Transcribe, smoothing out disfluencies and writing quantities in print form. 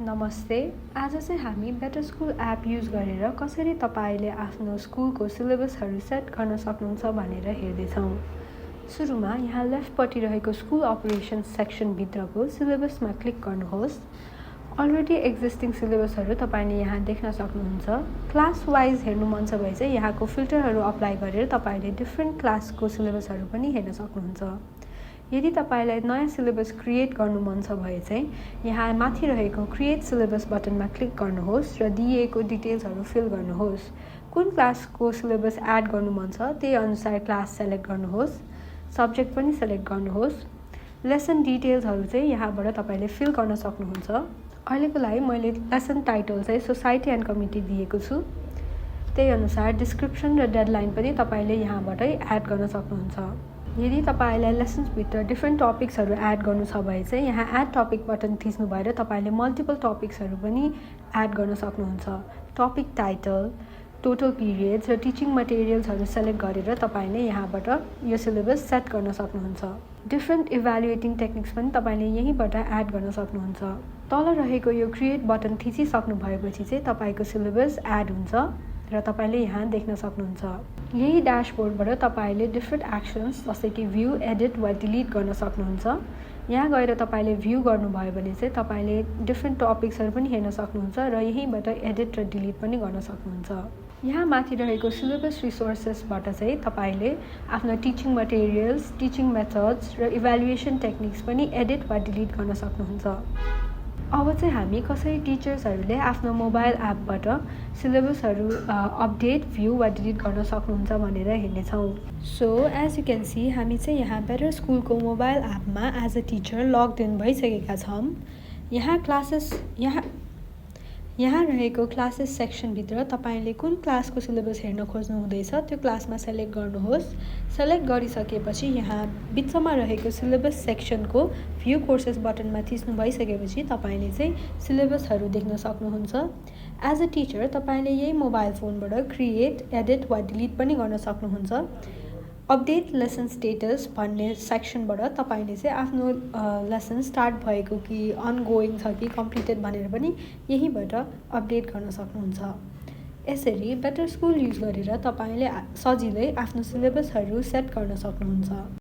नमस्ते। आज चाहिँ हामी बेटर स्कुल एप युज गरेर कसरी तपाईले आफ्नो स्कुलको सिलेबसहरू सेट गर्न सक्नुहुन्छ भनेर हेर्दैछौँ। सुरुमा यहाँ लेफ्टपट्टि रहेको स्कुल अपरेसन्स सेक्सनभित्रको सिलेबसमा क्लिक गर्नुहोस्। अलरेडी एक्जिस्टिङ सिलेबसहरू तपाईले यहाँ देख्न सक्नुहुन्छ। क्लास वाइज हेर्नु मन छ भने चाहिँ यहाँको फिल्टरहरू अप्लाई गरेर तपाईले डिफ्रेन्ट क्लासको सिलेबसहरू पनि हेर्न सक्नुहुन्छ। यदि तपाईलाई नयाँ सिलेबस क्रिएट गर्नु मन छ भने चाहिँ यहाँ माथि रहेको क्रिएट सिलेबस बटनमा क्लिक गर्नुहोस् र दिएको डिटेल्सहरू फिल गर्नुहोस्। कुन क्लासको सिलेबस एड गर्नु मन छ त्यही अनुसार क्लास सेलेक्ट गर्नुहोस्। सब्जेक्ट पनि सेलेक्ट गर्नुहोस्। लेसन डिटेल्सहरू चाहिँ यहाँबाट तपाईले फिल गर्न सक्नुहुन्छ। अहिलेको लागि मैले लेसन टाइटल चाहिँ सोसाइटी एन्ड कमिटी दिएको छु। त्यही अनुसार डिस्क्रिप्सन र डेडलाइन पनि तपाईले यहाँबाटै एड गर्न सक्नुहुन्छ। यदि तपाईलाई लेसन्सभित्र डिफ्रेन्ट टपिक्सहरू एड गर्नु छ भने चाहिँ यहाँ एड टपिक बटन थिच्नु भएर तपाईले मल्टिपल टपिक्सहरू पनि एड गर्न सक्नुहुन्छ। टपिक टाइटल, टोटल पिरियड्स र टिचिङ मटेरियल्सहरू सेलेक्ट गरेर तपाईले यहाँबाट यो सिलेबस सेट गर्न सक्नुहुन्छ। डिफ्रेन्ट इभ्यालुएटिङ टेक्निक्स पनि तपाईले यहीँबाट एड गर्न सक्नुहुन्छ। तल रहेको यो क्रिएट बटन थिचिसक्नु भएपछि चाहिँ तपाईको सिलेबस एड हुन्छ र तपाईले यहाँ देख्न सक्नुहुन्छ। यही ड्यासबोर्डबाट तपाईले डिफ्रेन्ट एक्सन्स जस्तै कि भ्यू, एडिट वा डिलिट गर्न सक्नुहुन्छ। यहाँ गएर तपाईले भ्यू गर्नुभयो भने चाहिँ तपाईले डिफ्रेन्ट टपिक्सहरू पनि हेर्न सक्नुहुन्छ र यहीँबाट एडिट र डिलिट पनि गर्न सक्नुहुन्छ। यहाँ माथि रहेको सिलेबस रिसोर्सेसबाट चाहिँ तपाईले आफ्नो टिचिङ मटेरियल्स, टिचिङ मेथड्स र इभ्यालुएसन टेक्निक्स पनि एडिट वा डिलिट गर्न सक्नुहुन्छ। अब चाहिँ हामी कसरी टिचर्सहरूले आफ्नो मोबाइल एपबाट सिलेबसहरू अपडेट, भ्यू वा डिलिट गर्न सक्नुहुन्छ भनेर हेर्नेछौँ। So as you can see हामी चाहिँ यहाँ बेटर स्कुलको मोबाइल एपमा as a teacher logged in भइसकेका छौँ। यहाँ रहेको क्लासेस सेक्सनभित्र तपाईले कुन क्लासको सिलेबस हेर्न खोज्नु हुँदैछ त्यो क्लासमा सेलेक्ट गर्नुहोस्। सेलेक्ट गरिसकेपछि यहाँ बिचमा रहेको सिलेबस सेक्सनको भ्यू कोर्सेस बटनमा थिच्नु भइसकेपछि तपाईले चाहिँ सिलेबसहरू देख्न सक्नुहुन्छ। एज अ टिचर तपाईले यही मोबाइल फोनबाट क्रिएट, एडिट वा डिलिट पनि गर्न सक्नुहुन्छ। अपडेट लेसन स्टेटस भन्ने सेक्सनबाट तपाईले चाहिँ आफ्नो लेसन स्टार्ट भएको कि अनगोइङ छ कि कम्प्लिटेड भनेर पनि यहीँबाट अपडेट गर्न सक्नुहुन्छ। यसरी बेटर स्कुल युज गरेर तपाईले सजिलै आफ्नो सिलेबसहरू सेट गर्न सक्नुहुन्छ।